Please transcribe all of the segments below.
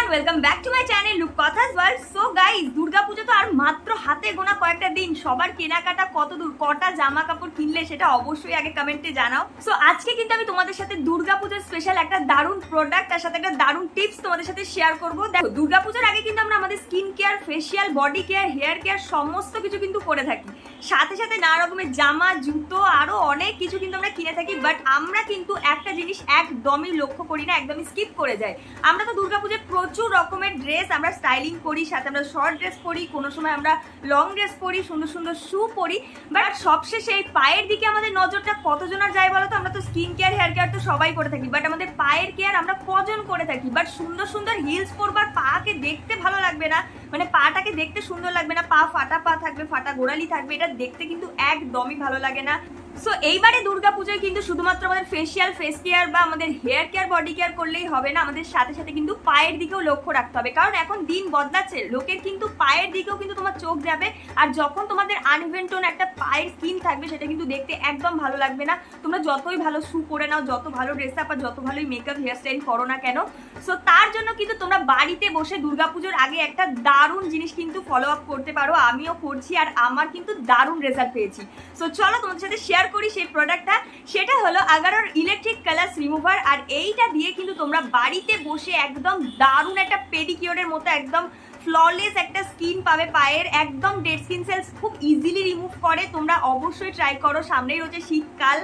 Everyone, welcome back to my channel look কথাস world. So guys, Durga Puja তো আর মাত্র হাতে গোনা কয়েকটা দিন। সবার কেনাকাটা কত দূর, কটা জামা কাপড় কিনলে সেটা অবশ্যই আগে কমেন্টে জানাও। সো আজকে কিন্তু আমি তোমাদের সাথে দুর্গাপূজার স্পেশাল একটা দারুণ প্রোডাক্ট, তার সাথে একটা দারুণ টিপস তোমাদের সাথে শেয়ার করবো। দেখো, দুর্গাপূজার আগে কিন্তু আমরা আমাদের skin care, facial, body care, hair care সমস্ত কিছু কিন্তু করে থাকি। সাথে সাথে নানা রকমের জামা, জুতো, আরো অনেক কিছু কিন্তু আমরা কিনে থাকি। বাট আমরা কিন্তু একটা জিনিস একদমই লক্ষ্য করি না, একদমই স্কিপ করে যাই। আমরা তো দুর্গাপূজায় প্রচুর রকমের ড্রেস আমরা স্টাইলিং করি, সাথে আমরা শর্ট ড্রেস পরি, কোনো সময় আমরা লং ড্রেস পরি, সুন্দর সুন্দর শু পরি। বাট সবশেষে এই পায়ের দিকে আমাদের নজরটা কতজনের যায় বলো তো? আমরা তো স্কিন কেয়ার, হেয়ার কেয়ার তো সবাই করে থাকি, বাট আমাদের পায়ের কেয়ার আমরা কজন করে থাকি? বাট সুন্দর সুন্দর হিলস পরবার পাকে দেখতে ভালো লাগবে না, মানে পাটাকে দেখতে সুন্দর লাগবে না, পা ফাটা পা থাকবে, ফাটা গোড়ালি থাকবে, এটা দেখতে কিন্তু একদমই ভালো লাগে না। সো এইবারে দুর্গাপূজায় কিন্তু শুধুমাত্র আমাদের ফেসিয়াল, ফেস কেয়ার বা আমাদের হেয়ার কেয়ার, বডি কেয়ার করলেই হবে না, আমাদের সাথে সাথে কিন্তু পায়ের দিকেও লক্ষ্য রাখতে হবে। কারণ এখন দিন বদলাচ্ছে, লোকের কিন্তু পায়ের দিকেও কিন্তু তোমার চোখ যাবে। আর যখন তোমাদের আনইভেন একটা পায়ের স্কিন থাকবে, সেটা কিন্তু দেখতে একদম ভালো লাগবে না। তোমরা যতই ভালো শু পরে নাও, যত ভালো ড্রেস আপ আর যত ভালোই মেকআপ, হেয়ার স্টাইল করো না কেন। সো তার জন্য কিন্তু তোমরা বাড়িতে বসে দুর্গাপুজোর আগে একটা দারুণ জিনিস কিন্তু ফলো আপ করতে পারো। আমিও করছি আর আমার কিন্তু দারুণ রেজাল্ট পেয়েছি। সো চলো তোমাদের সাথে শেয়ার করি সেই প্রোডাক্টটা। সেটা হলো আগারোর ইলেকট্রিক কালার্স রিমুভার। আর এইটা দিয়ে কিন্তু তোমরা বাড়িতে বসে একদম দারুণ একটা পেডিকিওরের মতো একদম ফ্ললেস একটা স্কিন পাবে পায়ের, একদম ডেড স্কিন সেলস খুব ইজিলি রিমুভ করে। তোমরা অবশ্যই ট্রাই করো। সামনেই রয়েছে শীতকাল,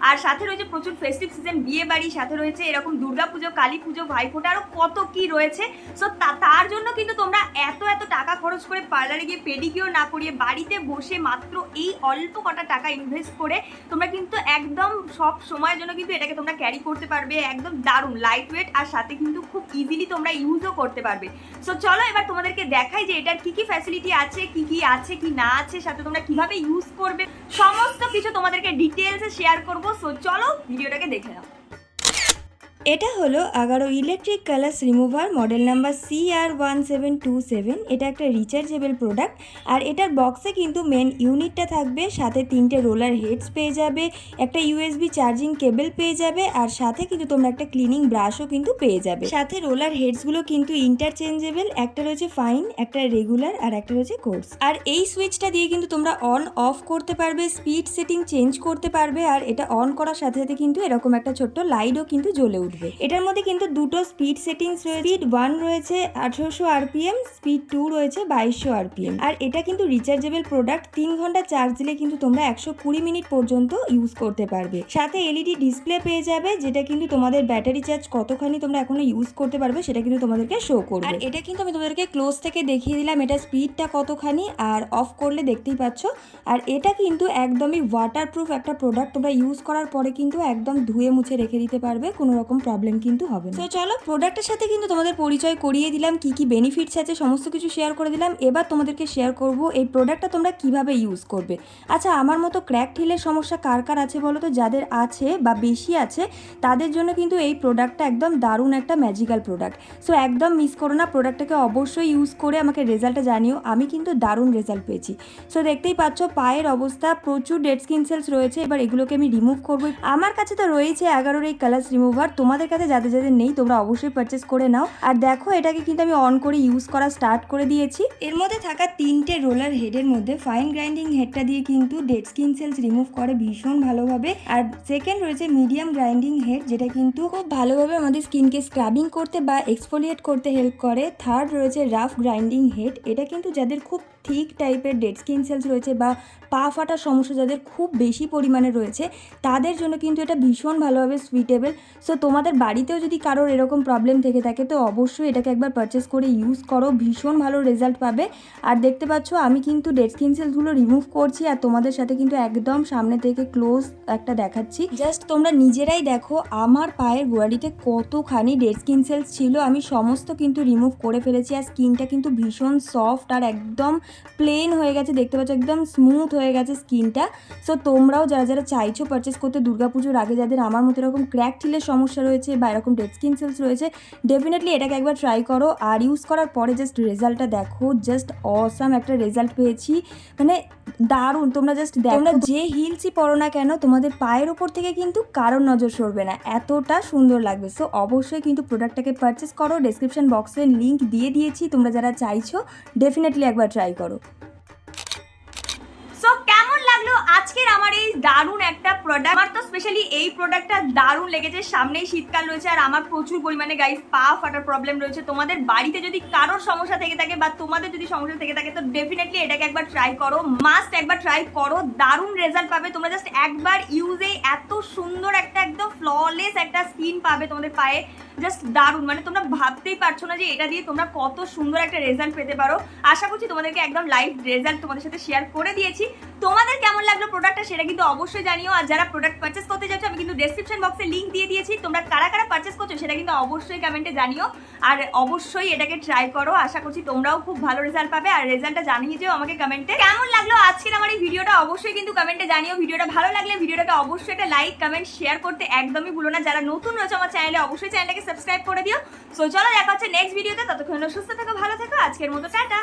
আর সাথে রয়েছে প্রচুর ফেস্টিভ সিজন, বিয়ে বাড়ি, সাথে রয়েছে এরকম দুর্গাপুজো, কালী পুজো, ভাইফোঁটা, আরও কত কি রয়েছে। সো তার জন্য কিন্তু তোমরা এত টাকা খরচ করে পার্লারে গিয়ে পেডিকিওর না করিয়ে বাড়িতে বসে মাত্র এই অল্প কটা টাকা ইনভেস্ট করে তোমরা কিন্তু একদম সব সময়ের জন্য কিন্তু এটাকে তোমরা ক্যারি করতে পারবে। একদম দারুণ লাইট ওয়েট, আর সাথে কিন্তু খুব ইজিলি তোমরা ইউজও করতে পারবে। সো চলো এবার তোমাদেরকে দেখাই যে এটার কি ফ্যাসিলিটি আছে, কি আছে কি না আছে, সাথে তোমরা কিভাবে ইউজ করবে, সমস্ত কিছু তোমাদেরকে ডিটেলসে শেয়ার করবো। সো চলো ভিডিওটাকে দেখে নাও। এটা হলো Agaro electric callus remover, model number CR1727। এটা একটা রিচার্জেবল প্রোডাক্ট। আর এটার বক্সে কিন্তু মেন ইউনিটটা থাকবে, সাথে 3টে রোলার হেডস পেয়ে যাবে, একটা USB চার্জিং কেবল পেয়ে যাবে, আর সাথে কিন্তু তোমরা একটা ক্লিনিং ব্রাশও কিন্তু পেয়ে যাবে। সাথে রোলার হেডসগুলো কিন্তু ইন্টারচেঞ্জেবল, একটা রয়েছে ফাইন, একটা রেগুলার, আর একটা রয়েছে কোর্স। আর এই সুইচটা দিয়ে কিন্তু তোমরা অন অফ করতে পারবে, স্পিড সেটিং চেঞ্জ করতে পারবে। আর এটা অন করার সাথে সাথে কিন্তু এরকম একটা ছোট্ট লাইটও কিন্তু জ্বলে উঠবে। এটার মধ্যে কিন্তু দুটো স্পিড সেটিংস রয়েছে। স্পিড 1 রয়েছে 1800 RPM, স্পিড 2 রয়েছে 2200 RPM। আর এটা কিন্তু রিচার্জেবল প্রোডাক্ট। 3 ঘন্টা চার্জ দিলে কিন্তু তোমরা 120 মিনিট পর্যন্ত ইউজ করতে পারবে। সাথে LED ডিসপ্লে পেয়ে যাবে, যেটা কিন্তু তোমাদের ব্যাটারি চার্জ কতখানি তোমরা এখনো ইউজ করতে পারবে সেটা কিন্তু তোমাদেরকে শো করবে। আর এটা কিন্তু আমি তোমাদেরকে ক্লোজ থেকে দেখিয়ে দিলাম এটা স্পিডটা কতখানি, আর অফ করলে দেখতেই পাচ্ছ। আর এটা কিন্তু একদমই ওয়াটারপ্রুফ একটা প্রোডাক্ট। তোমরা ইউজ করার পরে কিন্তু একদম ধুয়ে মুছে রেখে দিতে পারবে, কোনো রকম প্রবলেম কিন্তু হবে না। তো চলো প্রোডাক্টের সাথে কিন্তু তোমাদের পরিচয় করিয়ে দিলাম, কি বেনিফিটস আছে সমস্ত কিছু শেয়ার করে দিলাম। এবার তোমাদেরকে শেয়ার করব এই প্রোডাক্টটা তোমরা কিভাবে ইউজ করবে। আচ্ছা, আমার মতো ক্র্যাকড হিলের সমস্যা কার কার আছে বলো তো? যাদের আছে বা বেশি আছে তাদের জন্য কিন্তু এই প্রোডাক্টটা একদম দারুণ একটা ম্যাজিক্যাল প্রোডাক্ট। সো একদম মিস করো না, প্রোডাক্টটাকে অবশ্যই ইউজ করে আমাকে রেজাল্টটা জানিও। আমি কিন্তু দারুণ রেজাল্ট পেয়েছি। সো দেখতেই পাচ্ছ পায়ের অবস্থা, প্রচুর ডেড স্কিন সেলস রয়েছে। এবার এগুলোকে আমি রিমুভ করবো। আমার কাছে তো রয়েছে আগারোর এই কালার্স রিমুভার। তোমাদের কাছে যাদের নেই তোমরা অবশ্যই পারচেস করে নাও। আর দেখো এটাকে কিন্তু আমি অন করে ইউজ করা স্টার্ট করে দিয়েছি। এর মধ্যে থাকা 3টে রোলার হেডের মধ্যে ফাইন গ্রাইন্ডিং হেডটা দিয়ে কিন্তু ডেড স্কিন সেলস রিমুভ করে ভীষণ ভালোভাবে। আর সেকেন্ড রয়েছে মিডিয়াম গ্রাইন্ডিং হেড, যেটা কিন্তু খুব ভালোভাবে আমাদের স্কিনকে স্ক্রাবিং করতে বা এক্সফোলিয়েট করতে হেল্প করে। থার্ড রয়েছে রাফ গ্রাইন্ডিং হেড, এটা কিন্তু যাদের খুব থিক টাইপের ডেড স্কিন সেলস রয়েছে বা পা ফাটার সমস্যা যাদের খুব বেশি পরিমাণে রয়েছে তাদের জন্য কিন্তু এটা ভীষণ ভালোভাবে সুইটেবল। সো তোমাদের বাড়িতেও যদি কারোর এরকম প্রবলেম থেকে থাকে তো অবশ্যই এটাকে একবার পারচেস করে ইউজ করো, ভীষণ ভালো রেজাল্ট পাবে। আর দেখতে পাচ্ছ আমি কিন্তু ডেড স্কিন সেলসগুলো রিমুভ করছি, আর তোমাদের সাথে কিন্তু একদম সামনে থেকে ক্লোজ একটা দেখাচ্ছি। জাস্ট তোমরা নিজেরাই দেখো আমার পায়ের গোড়ালিতে কতখানি ডেড স্কিন সেলস ছিল, আমি সমস্ত কিন্তু রিমুভ করে ফেলেছি। আর স্কিনটা কিন্তু ভীষণ সফট আর একদম প্লেন হয়ে গেছে, দেখতে পাচ্ছ একদম স্মুথ হয়ে গেছে স্কিনটা। সো তোমরাও যারা যারা চাইছো পারচেস করতে দুর্গাপুজোর আগে, যাদের আমার মতো এরকম ক্র্যাক টিলের সমস্যা রয়েছে বা এরকম ডেড স্কিন সেলস রয়েছে, ডেফিনেটলি এটাকে একবার ট্রাই করো। আর ইউজ করার পরে জাস্ট রেজাল্টটা দেখো, জাস্ট অসাম একটা রেজাল্ট পেয়েছি, মানে দারুণ। তোমরা জাস্ট দেখো, তোমরা যে হিলসই পরো না কেন তোমাদের পায়ের ওপর থেকে কিন্তু কারোর নজর সরবে না, এতটা সুন্দর লাগবে। সো অবশ্যই কিন্তু প্রোডাক্টটাকে পারচেস করো, ডেসক্রিপশন বক্সে লিঙ্ক দিয়ে দিয়েছি, তোমরা যারা চাইছো ডেফিনেটলি একবার ট্রাই করো। সো কেমন লাগলো আজকের আমার এই দারুণ একটা প্রোডাক্ট? আমার তো স্পেশালি এই প্রোডাক্টটা দারুণ লেগেছে। সামনেই শীতকাল রয়েছে আর আমার প্রচুর পরিমাণে গাইস পা ফাটার প্রবলেম রয়েছে। তোমাদের বাড়িতে যদি কারোর সমস্যা থেকে থাকে বা তোমাদের যদি সমস্যা থেকে থাকে তো ডেফিনেটলি এটাকে একবার ট্রাই করো, মাস্ট একবার ট্রাই করো, দারুণ রেজাল্ট পাবে। তোমরা জাস্ট একবার ইউজে এত সুন্দর একটা একদম ফ্ললেস একটা স্কিন পাবে তোমাদের পায়ে, জাস্ট দারুণ। মানে তোমরা ভাবতেই পারছো না যে এটা দিয়ে তোমরা কত সুন্দর একটা রেজাল্ট পেতে পারো। আশা করছি তোমাদেরকে একদম লাইভ রেজাল্ট তোমাদের সাথে শেয়ার করে দিয়েছি। তোমাদের কেমন লাগলো প্রোডাক্টটা সেটা কিন্তু অবশ্যই জানিও। আর যারা প্রোডাক্ট পারচেস করতে যাচ্ছ আমি কিন্তু ডেসক্রিপশন বক্সে লিঙ্ক দিয়ে দিয়েছি, তোমরা কারা কারা পারচেস করছো সেটা কিন্তু অবশ্যই কমেন্টে জানিও। আর অবশ্যই এটাকে ট্রাই করো, আশা করছি তোমরাও খুব ভালো রেজাল্ট পাবে। আর রেজাল্টটা জানিয়ে যেও আমাকে কমেন্টে। কেমন লাগলো আজকের আমার এই ভিডিওটা অবশ্যই কিন্তু কমেন্টে জানিও। ভিডিওটা ভালো লাগলে ভিডিওটাকে অবশ্যই একটা লাইক কমেন্ট শেয়ার করতে একদমই ভুলো না। যারা নতুন রয়েছে আমার চ্যানেলে অবশ্যই চ্যানেলটাকে সাবস্ক্রাইব করে দিও। সো চলো দেখা হচ্ছে নেক্সট ভিডিওতে, ততক্ষণ সুস্থ থেকো, ভালো থেকো, আজকের মতো টাটা।